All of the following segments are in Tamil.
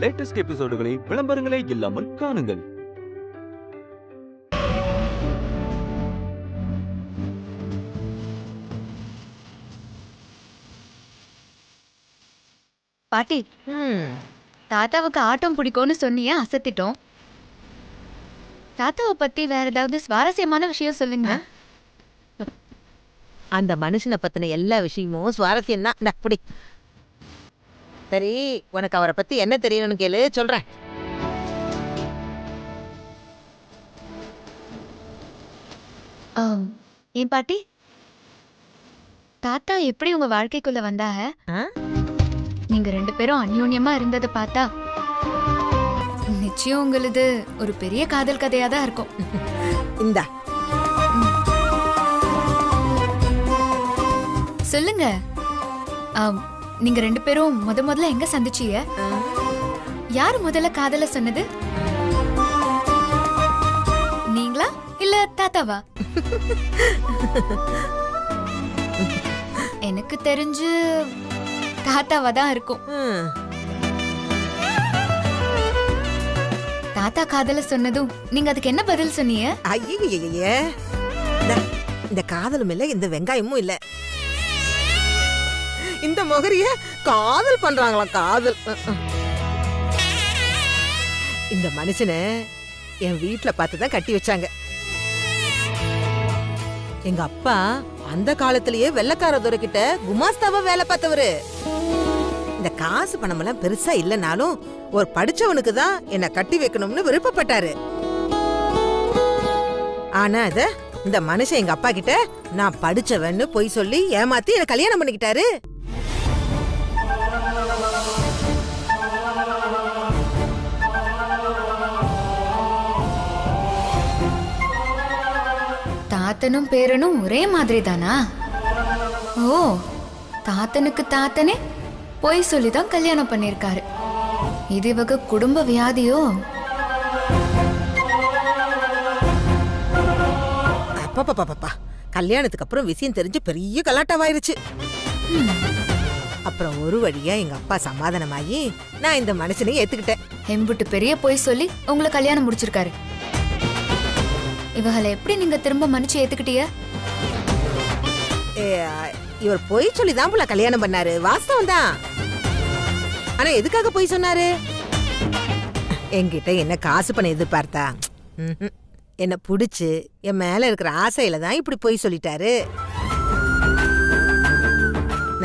லேட்டஸ்ட் எபிசோடுகளை விளம்பரங்களே இல்லாமல் காணுங்கள். பாட்டி, தாத்தாவுக்கு ஆட்டம் பிடிக்கும்னு சொன்னியே, அசத்திட்டோம். தாத்தாவை பத்தி வேற ஏதாவது சுவாரஸ்யமான விஷயம் சொல்லுங்க. அந்த மனுஷனை பத்தின எல்லா விஷயமும் சுவாரஸ்யம் தான். அப்படி சரி, உனக்கு அவரை பத்தி என்ன தெரியணும்னு கேளு, சொல்றேன். ஏன் பாட்டி, தாத்தா எப்படி உங்க வாழ்க்கைக்குள்ள வந்தாங்க? நீங்க 2 பேரும் அந்யோன்யமா இருந்ததை பார்த்தா நிச்சயம் உங்களுது ஒரு பெரிய காதல் கதையா தான் இருக்கும். இந்தா சொல்லுங்க. நீங்க 2 பேரும் முதல்ல எங்க சந்திச்சீங்க? யாரு முதல்ல காதல சொன்னது? நீங்களா இல்ல தாத்தாவா? எனக்கு தெரிஞ்சு தாத்தாவா தான் இருக்கும். தாத்தா காதல சொன்னதும் நீங்க அதுக்கு என்ன பதில் சொன்னீங்க? ஐயே, இந்த காதலும் இல்ல, இந்த வெங்காயமும் இல்ல, இந்த மொகரிய காதல் பண்றாங்களாம். காதல். இந்த மனுஷனை என் வீட்டுல பார்த்துதான் கட்டி வச்சாங்க. எங்க அப்பா அந்த காலத்திலேயே வெள்ளக்கார துரைக்கிட்ட குமாஸ்தாவா வேலை பார்த்தவரு. இந்த காசு பணம் எல்லாம் பெருசா இல்லைனாலும் ஒரு படிச்சவனுக்கு தான் என்ன கட்டி வைக்கணும்னு விருப்பப்பட்டாரு. ஆனா அத இந்த மனுஷன் எங்க அப்பா கிட்ட நான் படிச்சவன்னு பொய் சொல்லி ஏமாத்தி என்ன கல்யாணம் பண்ணிக்கிட்டாரு. தாத்தனும் பேரனும் ஒரே மாதிரி தானா? ஓ, தாத்தனுக்கு தாத்தனே பொய் சொல்லிதான் கல்யாணம் பண்ணிருக்காரு. இது இவங்க குடும்ப வியாதியோ? அப்பா, கல்யாணத்துக்கு அப்புறம் விஷயம் தெரிஞ்சு பெரிய கலாட்டாவாயிருச்சு. அப்புறம் ஒரு வழியா எங்க அப்பா சமாதானமாயி நான் இந்த மனுஷனை ஏத்துக்கிட்டேன். எம்புட்டு பெரிய பொய் சொல்லி உங்களை கல்யாணம் முடிச்சிருக்காரு. இவகளை எப்படி நீங்க திரும்ப மன்னிச்சு ஏத்துக்கிட்டீங்க? இவர் பொய் சொல்லிதான் போல கல்யாணம் பண்ணாரு. வாஸ்தவம் தான். ஆனா எதுக்காக பொய் சொன்னாரு? என்கிட்ட என்ன காசு பணம் எதிர்பார்த்தா? என்ன புடிச்சு என் மேல இருக்கிற ஆசையில தான் இப்படி பொய் சொல்லிட்டாரு.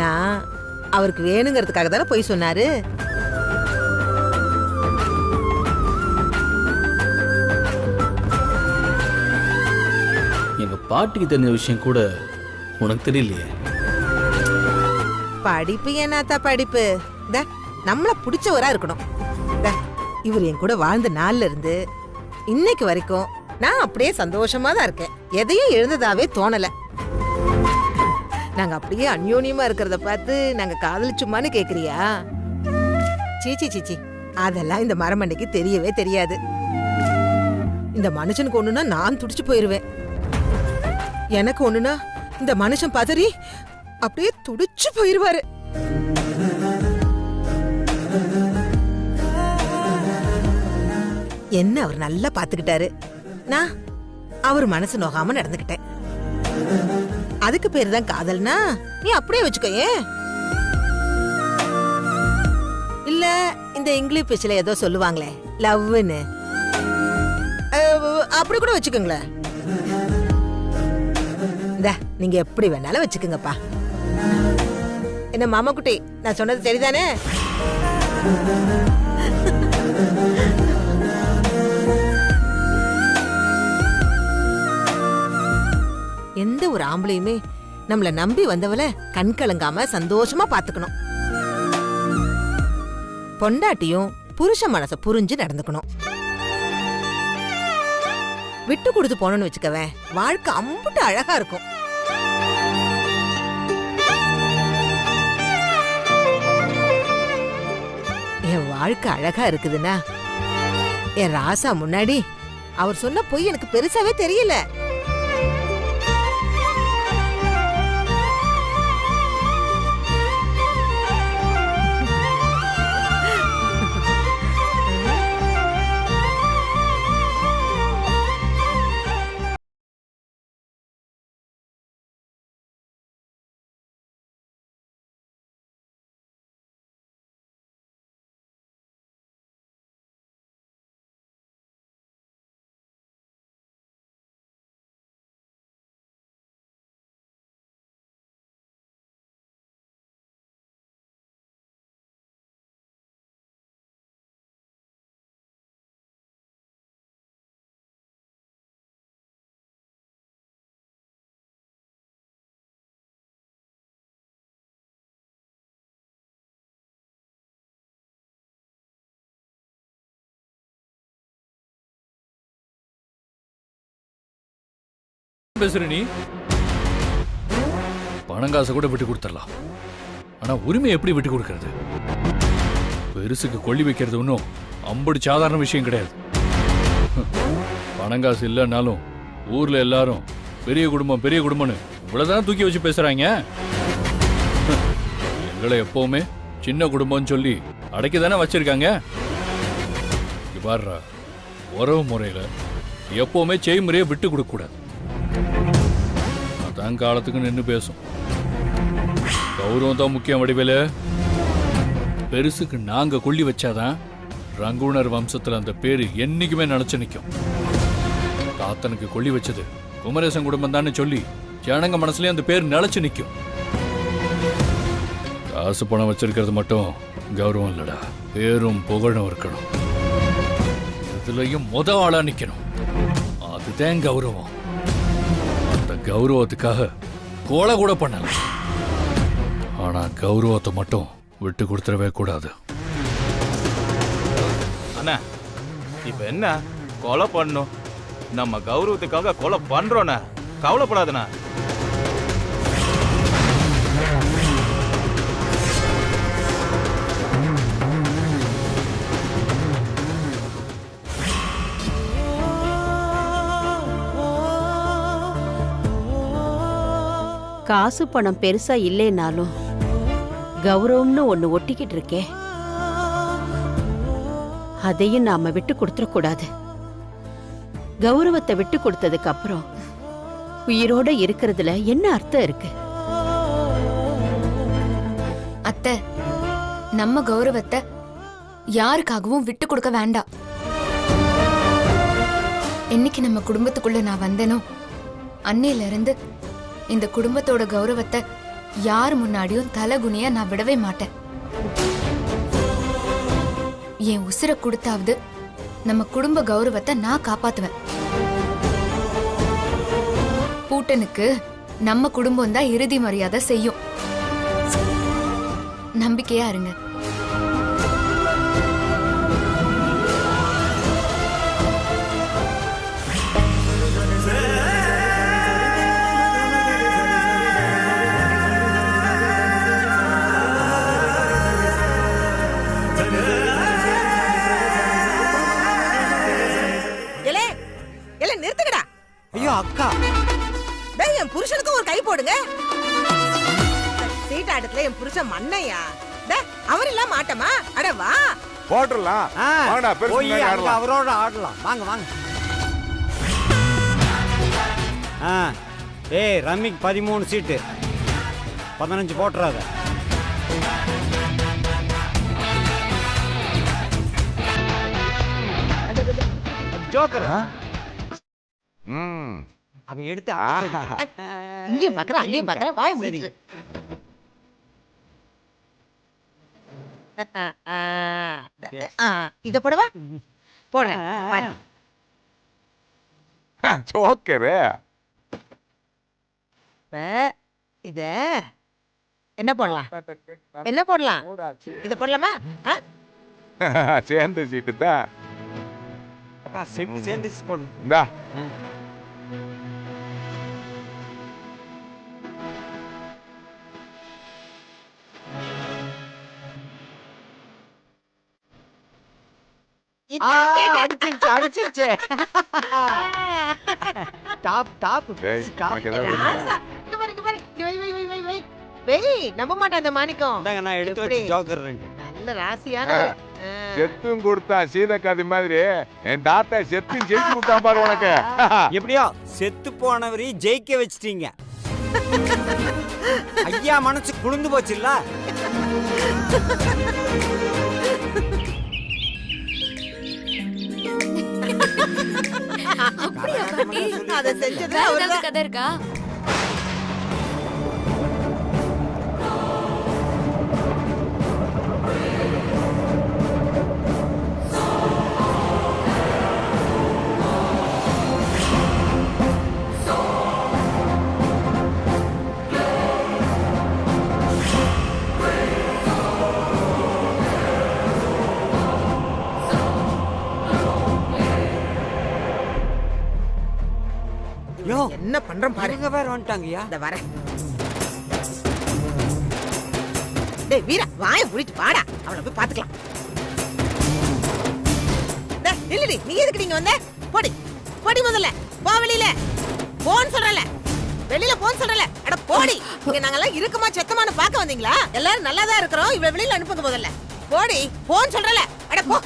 நான் அவருக்கு வேணுங்கிறதுக்காக தானே பொய் சொன்னாரு. எங்க பாட்டிக்கு தெரிஞ்ச விஷயம் கூட உனக்கு தெரியலையே. படிப்பு ஏனாத்தா படிப்பு? நம்மள பிடிச்சவரா இருக்கணும். இவர் என் கூட வாழ்ந்த நாள்ல இருந்து இன்னைக்கு வரைக்கும் நான் அப்படியே சந்தோஷமா தான் இருக்கேன். எதையும் எழுந்ததாவே தோணல. நாங்க அப்படியே அந்யோன்யமா இருக்கிறத பார்த்து நாங்க காதலிச்சுமான்னு கேக்குறியா? சீச்சி, அதெல்லாம் இந்த மரமண்டைக்கு தெரியவே தெரியாது. இந்த மனுஷனுக்கு ஒண்ணுனா நான் துடிச்சு போயிருவேன். எனக்கு ஒண்ணுனா இந்த மனுஷன் பதறி அப்படியே துடிச்சு போயிருவாரு. என்ன அவர் நல்லா பாத்துக்கிட்டாரு. நான் அவர் மனசு நோகாம நடந்துகிட்டேன். அதுக்கு பேரு தான் காதல்னா நீ அப்படியே வச்சுக்கோயே. இல்ல இந்த இங்கிலீஷ் பேச்சுல ஏதோ சொல்லுவாங்களே லவ்னு, அப்படி கூட வச்சுக்கோங்களேன். நீங்க எப்படி வேணாலும் வச்சுக்கோங்கப்பா. என்ன மாமா குட்டி, நான் சொன்னது சரிதானே? எந்த ஒரு ஆம்பளையுமே நம்மள நம்பி வந்தவளை கண் கலங்காம சந்தோஷமா பாத்துக்கணும். பொண்டாட்டியும் புருஷ மனச புரிஞ்சு நடந்துக்கணும். விட்டு கொடுத்து போனோம்னு வச்சுக்கவேன், வாழ்க்கை அம்புட்டு அழகா இருக்கும். என் வாழ்க்கை அழகா இருக்குதுன்னா என் ராசா முன்னாடி அவர் சொன்ன பொய் எனக்கு பெருசாவே தெரியல. பேசுற நீ? பணங்காசை கூட விட்டு கொடுத்துடலாம், ஆனா உரிமையை எப்படி விட்டு கொடுக்கறது? பெருசுக்கு கொள்ளி வைக்கிறது ஒன்றும் அம்படி சாதாரண விஷயம் கிடையாது. பணங்காசு இல்லைன்னாலும் ஊர்ல எல்லாரும் பெரிய குடும்பம் பெரிய குடும்பம்னு இவ்வளவுதான் தூக்கி வச்சு பேசுறாங்க. எங்களை எப்பவுமே சின்ன குடும்பம்னு சொல்லி அடக்கி தானே வச்சிருக்காங்க. பாருடா, உறவு முறையில எப்பவுமே செய்முறையை விட்டு கொடுக்க கூடாது. அதான் காலத்துக்கு நின்று பேசும். கௌரவம் தான் முக்கியம். வடிவேலு, பெருசுக்கு நாங்க கொள்ளி வச்சாதான் ரங்கூனர் வம்சத்துல அந்த பேரு என்னைக்குமே நினைச்சு நிற்கும். தாத்தனுக்கு கொள்ளி வச்சது குமரேசன் குடும்பம் தானே சொல்லி ஜனங்க மனசுலயே அந்த பேர் நிலைச்சு நிற்கும். காசு பணம் வச்சிருக்கிறது மட்டும் கௌரவம் இல்லடா, பேரும் புகழும் இருக்கணும். இதுலயும் ஆளா நிக்கணும், அதுதான் கௌரவம். அந்த கௌரவத்துக்காக கொலை கூட பண்ணலாம், ஆனா கௌரவத்தை மட்டும் விட்டு கொடுத்துடவே கூடாது. அண்ணா, இப்ப என்ன கொலை பண்ணும்? நம்ம கௌரவத்துக்காக கொலை பண்றோண்ணா, கவலைப்படாதண்ணா. காசு பணம் பெருசா இல்லைனாலும் கௌரவம்னு ஒண்ணு ஒட்டிக்கிட்டு இருக்கே, அதையும் நாம விட்டு கொடுத்துடக்கூடாது. கௌரவத்தை விட்டு கொடுத்ததுக்கு அப்புறம் உயிரோட இருக்கிறதுல என்ன அர்த்தம் இருக்கு? அத்தை, நம்ம கௌரவத்தை யாருக்காகவும் விட்டு கொடுக்க வேண்டாம். என்னைக்கு நம்ம குடும்பத்துக்குள்ள நான் வந்தேனோ அன்னையில இருந்து இந்த குடும்பத்தோட கௌரவத்தை யார் முன்னாடியும் தலகுனியா நான் விடவே மாட்டேன். என் உசுரை கொடுத்தாவது நம்ம குடும்ப கௌரவத்தை நான் காப்பாத்துவேன். பூட்டனுக்கு நம்ம குடும்பம் தான் இறுதி மரியாதை செய்யும். நம்பிக்கையா இருங்க. நிறுத்துக்கடா. ஐயோ அக்கா, என் புருஷனுக்கு ஒரு கை போடுங்க. சீட்டாட்டத்துல என் புருஷன் மண்ணையா, அவர் எல்லாம் மாட்டமா? அட வா போட்டுடலாம். போய் அங்க அவரோட ஆடலாம். வாங்க வாங்க. ஏய், ரம்மிக்கு 13 சீட்டு, 15 போட்டுறாத. ஜோக்கர் அவன் எடுத்து இங்கேயும் பாக்குற அங்கேயும் பாக்குற, வாய் முடிச்சு. இத போடவா? போட ஜோக்கரு. இத என்ன போடலாம்? என்ன போடலாம்? இத போடலாமா? சேர்ந்து சீட்டு தான். சேர்ந்து போடு. இந்தா அடிச்சிருச்சு. Top top. நம்ப மாட்டேன் அந்த மாணிக்கம். நான் எடுத்து வச்சு ஜோக்கர் நல்ல ராசியான. செத்தும் கொடுத்தா சீதக்காதி மாதிரி என் தாத்தா செத்தும் ஜெயிச்சு கொடுத்தா பாரு உனக்கு. எப்படியோ செத்து போனவரையும் ஜெயிக்க வச்சிட்டீங்க. ஐயா மனசு குளிர்ந்து போச்சுல்ல. அப்படியா பாட்டி? அதை செஞ்சது வேற ஏதாவது கதை இருக்கா? யோ என்ன பண்றோம் பாரு. இவங்க வேற வந்துட்டாங்கய்யா. இந்த வரேன். டேய் வீரா, வாயை மூடிட்டு வாடா, அவளை போய் பாத்துக்கலாம். டேய் நில்லுடி, நீ எதுக்கு நீங்க வந்த? போடி போடி, முதல்ல போ வெளியில. போன்னு சொல்றல, வெளியில போன்னு சொல்றல. அட போடி. இங்க நாங்கெல்லாம் இருக்குமா செத்தமானு பாக்க வந்தீங்களா? எல்லாரும் நல்லா தான் இருக்கிறோம், இவளை வெளியில அனுப்புங்க முதல்ல. போடி போன்னு சொல்றல. அட போ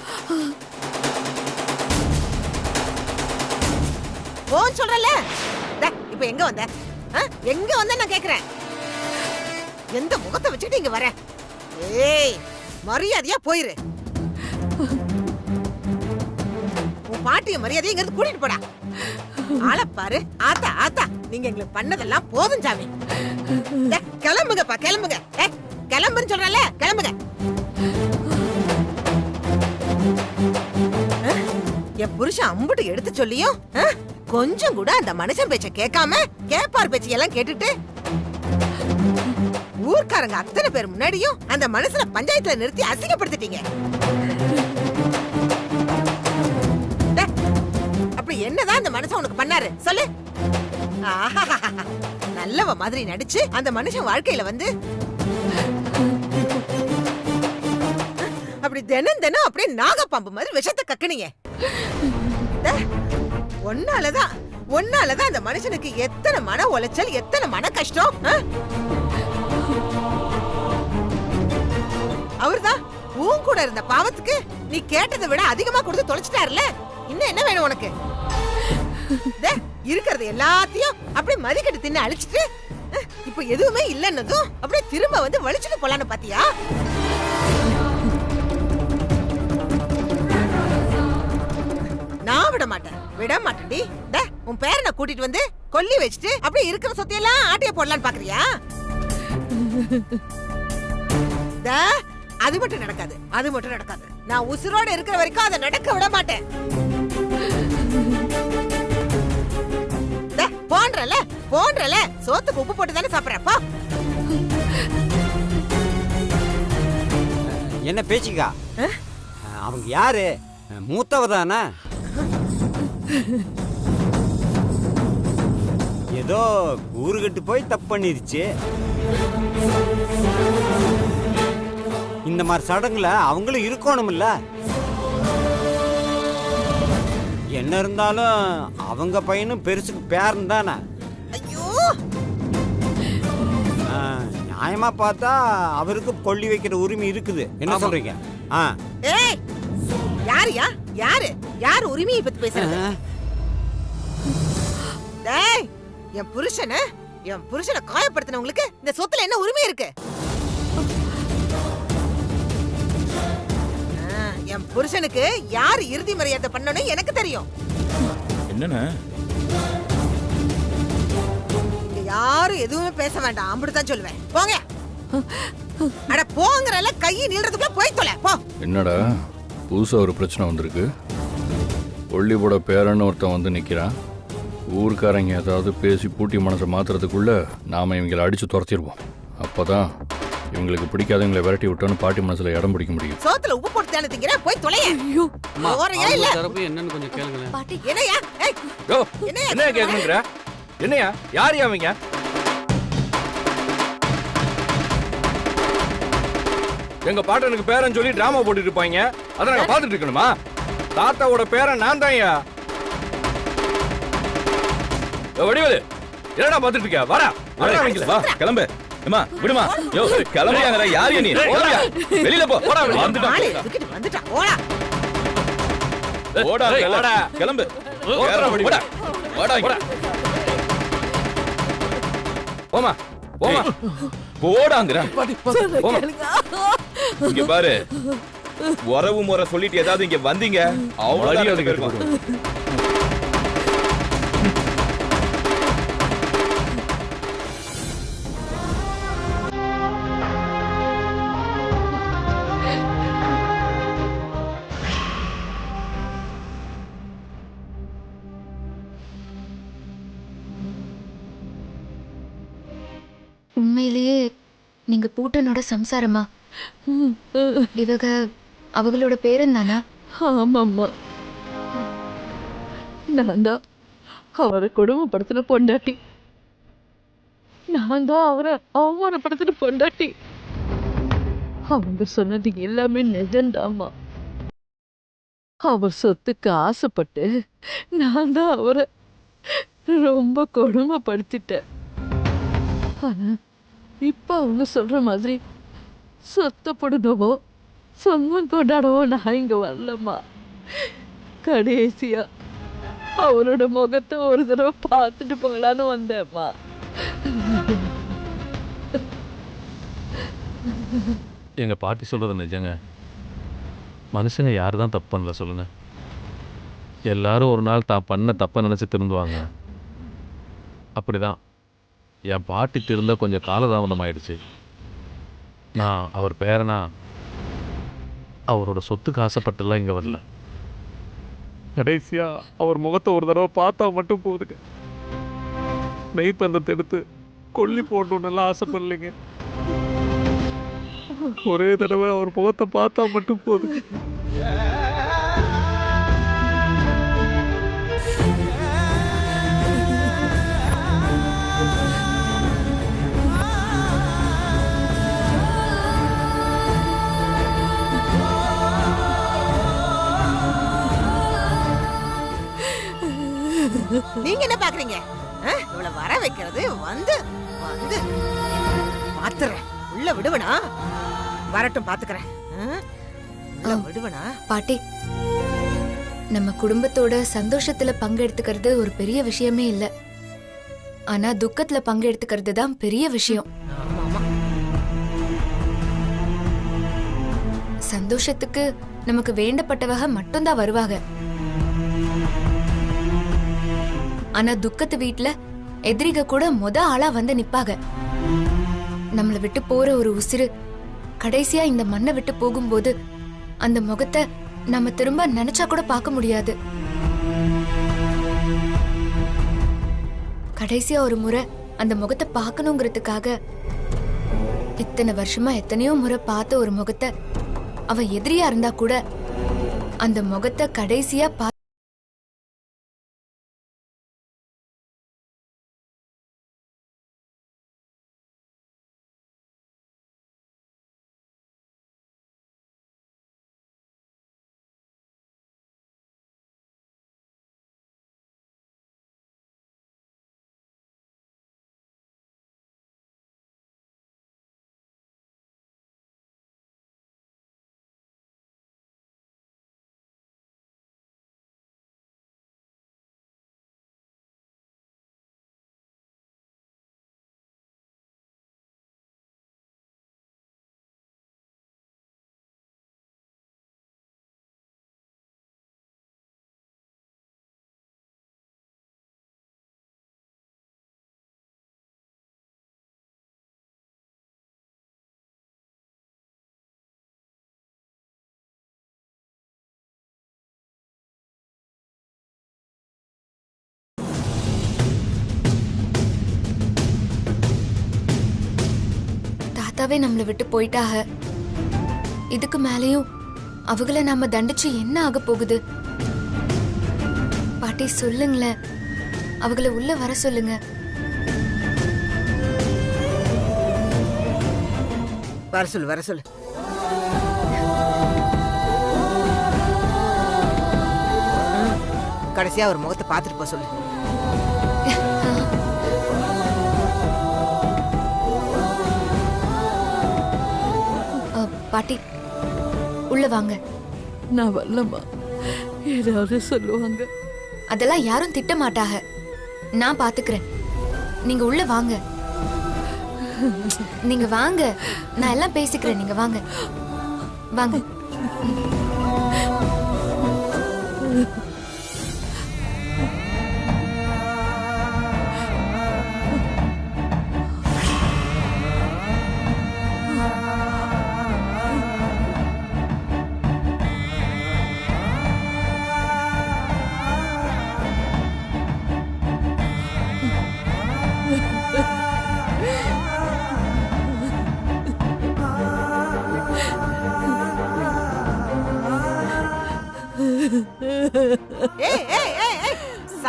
போன்னு சொல்றல. இப்ப எங்க வந்த? எங்க வந்த நான் கேக்குறேன். எந்த முகத்தை வச்சுட்டு இங்க வர? ஏய், மரியாதையா போயிரு. உன் பாட்டிய மரியாதையா இங்க இருந்து கூட்டிட்டு போடா. ஆள பாரு. ஆத்தா ஆத்தா, நீங்க எங்களுக்கு பண்ணதெல்லாம் போதும் சாமி. கிளம்புங்கப்பா, கிளம்புங்க. கிளம்புன்னு சொல்றல, கிளம்புங்க. என் புருஷன் அம்புட்டு எடுத்து சொல்லியும் கொஞ்சம் கூட அந்த மனுஷன் பேச்ச கேட்காம கேப்பார் பேச்சு எல்லாம் கேட்டுட்டு ஊர்க்காரங்க அத்தனை பேர் முன்னாடியும் அந்த மனுஷனை பஞ்சாயத்துல நிறுத்தி அசிங்கப்படுத்திட்டீங்க. அப்படி என்னதான் அந்த மனுஷன் உனக்கு பண்ணாரு சொல்லு? நல்லவ மாதிரி நடிச்சு அந்த மனுஷன் வாழ்க்கையில வந்து அப்படி தினம் தினம் அப்படியே நாகப்பாம்பு மாதிரி விஷத்தை கக்குனீங்க. ஒன்னாலதான் அந்த மனுஷனுக்கு எத்தனை மன உளைச்சல், எத்தனை மன கஷ்டம். அவர்தான் உன் கூட இருந்த பாவத்துக்கு நீ கேட்டதை விட அதிகமா கொடுத்து தொலைச்சிட்டாருல. இன்னும் என்ன வேணும் உனக்கு? இருக்கிறது எல்லாத்தையும் அப்படியே மதிக்கட்டு தின்னு அழிச்சிட்டு இப்ப எதுவுமே இல்லன்னதும் அப்படியே திரும்ப வந்து வலிச்சுட்டு போலான்னு பாத்தியா? நான் விட மாட்டேன்டி. உன் பேரனை கூட்டிட்டு வந்து கொல்லி வச்சுட்டு அப்படியே இருக்கிற சொத்தையெல்லாம் ஆட்டைய போடலான்னு பாக்குறியா? அது மட்டும் நடக்காது. நான் உசுரோட இருக்கிற வரைக்கும் அதை நடக்க விட மாட்டேன். போன்றல சோத்துக்கு உப்பு போட்டு தானே சாப்பிடறப்பா. என்ன பேச்சுக்கா? அவங்க யாரு? மூத்தவதானா? ஏதோ ஊருகட்டு போய் தப்பு பண்ணிருச்சு. இந்த மாதிரி சடங்குல அவங்களும் இருக்கணும்ல. என்ன இருந்தாலும் அவங்க பையனும் பெருசுக்கு பேரன் தானே. ஐயோ, நியாயமா பார்த்தா அவருக்கு கொல்லி வைக்கிற உரிமை இருக்குது. என்ன சொல்றீங்க? யாரு உரிமையை பத்தி பேசுறது? என் புருஷனை காயப்படுத்தினவங்களுக்கு இந்த சொத்துல என்ன உரிமை இருக்கு? என் புருஷனுக்கு யாரு இறுதி மரியாதை பண்ணணும் எனக்கு தெரியும். என்னன்னா இங்க யாரும் எதுவுமே பேச வேண்டாம், அப்படித்தான் சொல்லுவேன். போங்க. அட போங்கறல, கையை நீள்றதுக்குள்ள போய் தொலை போ. என்னடா புதுசா ஒரு பிரச்சனை வந்திருக்கு? கொல்லிபோட பேரன்னு ஒருத்தன் வந்து நிக்கிறான். ஊர்க்காரங்க ஏதாவது பேசி பூட்டி மனசை மாத்துறதுக்குள்ள நாம இவங்களை அடிச்சு துரத்திடுவோம். அப்பதான் இவங்களுக்கு பிடிக்காதவங்களை விரட்டி விட்டோன்னு பாட்டி மனசுல இடம் பிடிக்க முடியும். சோத்துல உப்பு போட்டு தானே திங்கற, போய் தொலைய. ஓரையா இல்ல தரப்பு என்னன்னு கொஞ்சம் கேளுங்களேன். பாட்டி என்னையா? என்ன கேக்குறீங்க? என்னையா? யார் அவங்க? எங்க பாட்டனுக்கு பேரன் சொல்லி டிராமா போட்டுட்டு இருப்பாங்க, அதை நாங்க பாத்துட்டு இருக்கணுமா? தாத்தாவோட பேரன் நான் தான்யா. வடிவேலு, என்னடா பாத்துட்டு இருக்க? வாடா வா, கிளம்பு. அம்மா விடுமா. யோ கிளம்பியாங்கடா. யாரு நீ? வெளியில போ. போடா, வந்துட்டா. ஓடா ஓடா, ஓடா, கிளம்பு. ஓடா ஓடா ஓடா. போமா போமா, போடாங்கடா. இங்க பாரு, உறவு முறை சொல்லிட்டு ஏதாவது இங்க வந்தீங்க அவ்வளவு. உண்மையிலேயே நீங்க பூட்டனோட சம்சாரமா? இவங்க அவங்களோட பேரன் தானா? ஆமாம்மா, நான் தான் அவரை கொடுமைப்படுத்தின பொண்டாட்டி, நான் தான் அவரை அவமானப்படுத்தின பொண்டாட்டி. அவங்க சொன்னது எல்லாமே நிஜம்தாம்மா. அவர் சொத்துக்கு ஆசைப்பட்டு நான் தான் அவரை ரொம்ப கொடுமைப்படுத்திட்டேன். ஆனா இப்ப அவங்க சொல்ற மாதிரி சொத்தப்படுதவோ சொந்தம் கொண்டாடவோ நான் இங்க வரலம்மா. கடைசியா அவரோட முகத்தை ஒரு தடவை பார்த்துட்டு போகலான்னு வந்தேம்மா. எங்க பாட்டி சொல்றது நிஜங்க. மனுஷங்க யாரு தான் தப்பு பண்ணல சொல்லுங்க. எல்லாரும் ஒரு நாள் தான் பண்ண தப்பை நினைச்சு திருந்துவாங்க. அப்படிதான் என் பாட்டி திருந்த கொஞ்சம் காலதாமதம் ஆயிடுச்சு. நான் அவர் பேரனா அவரோட சொத்துக்கு ஆசைப்பட்டுலாம் இங்க வரல. கடைசியா அவர் முகத்தை ஒரு தடவை பார்த்தா மட்டும் போதுங்க. நெய்ப்பந்தத்தை எடுத்து கொல்லி போடணும்னு ஆசைப்படலைங்க. ஒரே தடவை அவர் முகத்தை பார்த்தா மட்டும் போதுங்க. நீங்க என்ன பாக்குறீங்க? இவளை வர வைக்கிறது வந்து வந்து பாத்துறேன். உள்ள விடுவனா? வரட்டும், பாத்துக்கிறேன். விடுவனா? பாட்டி, நம்ம குடும்பத்தோட சந்தோஷத்துல பங்கெடுத்துக்கிறது ஒரு பெரிய விஷயமே இல்ல. ஆனா துக்கத்துல பங்கெடுத்துக்கிறது தான் பெரிய விஷயம். சந்தோஷத்துக்கு நமக்கு வேண்டப்பட்டவங்க மட்டும்தான் வருவாங்க. ஆனா துக்கத்து வீட்டுல எதிரிக கூட ஆளா வந்து நிப்பாங்க. நம்மளை விட்டு போற ஒரு உசிறு கடைசியா இந்த மண்ணை விட்டு போகும்போது அந்த முகத்தை நம்ம திரும்ப நினைச்சா கூட பார்க்க முடியாது. கடைசியா ஒரு முறை அந்த முகத்தை பார்க்கணுங்கிறதுக்காக இத்தனை வருஷமா எத்தனையோ முறை பார்த்த ஒரு முகத்தை அவ எதிரியா இருந்தா கூட அந்த முகத்தை கடைசியா தாத்தாவே நம்மளை விட்டு போயிட்டாக. இதுக்கு மேலேயும் அவங்கள நாம தண்டிச்சு என்ன ஆக போகுது? பாட்டி சொல்லுங்களேன், அவங்கள உள்ள வர சொல்லுங்க. வர சொல்லு, வர சொல்லு. கடைசியா ஒரு முகத்தை பார்த்துட்டு போ சொல்லு. பாட்டி உள்ள வாங்க. நான் வரலம்மா, ஏதாவது சொல்லுவாங்க. அதெல்லாம் யாரும் திட்ட மாட்டாங்க, நான் பாத்துக்கிறேன். நீங்க உள்ள வாங்க, நீங்க வாங்க, நான் எல்லாம் பேசிக்கிறேன். நீங்க வாங்க வாங்க.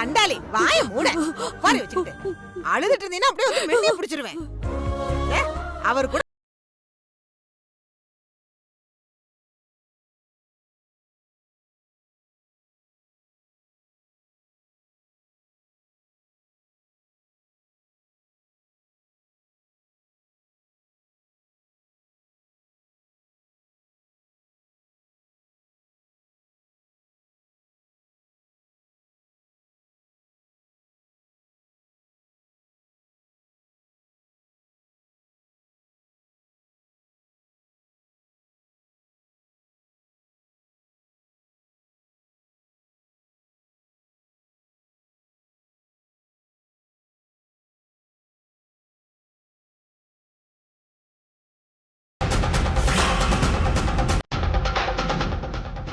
சண்டாளி வாய மூட உட்கார வச்சுக்கிட்டு அழுதுட்டு இருந்தீங்கன்னா அப்படியே வந்து மெல்லிய பிடிச்சிருவேன். அவர் கூட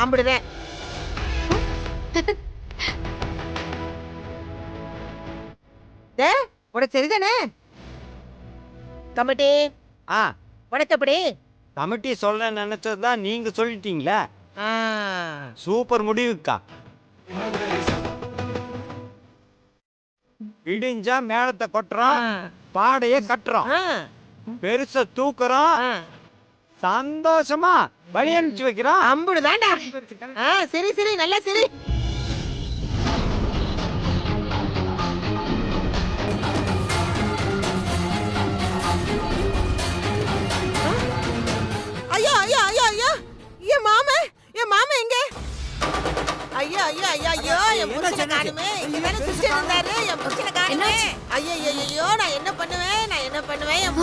அம்பிடுதேன். உனக்கு சரிதானே கமிட்டி? உனக்கு எப்படி? கமிட்டி சொல்ல நினைச்சதுதான் நீங்க சொல்லிட்டீங்களா? சூப்பர் முடிவுக்கா. இடிஞ்சா மேளத்தை கொட்டுறோம், பாடைய கட்டுறோம், பெருச தூக்குறோம், சந்தோஷமா வழி அனுப்பிச்சு வைக்கிறோம். அம்புடுதாண்டா. சரி சரி நல்லா சரி. ஐயா ஐயா ஐயா ஐயா என் மாமா எங்க? ஐயா ஐயா ஐயா ஐயோ என் புருஷனை காணுமே. இங்க தானே சிஸ்டர் இருந்தாரு. என் புருஷனை காணுமே. ஐயோ ஐயோ நான் என்ன பண்ணுவேன் என்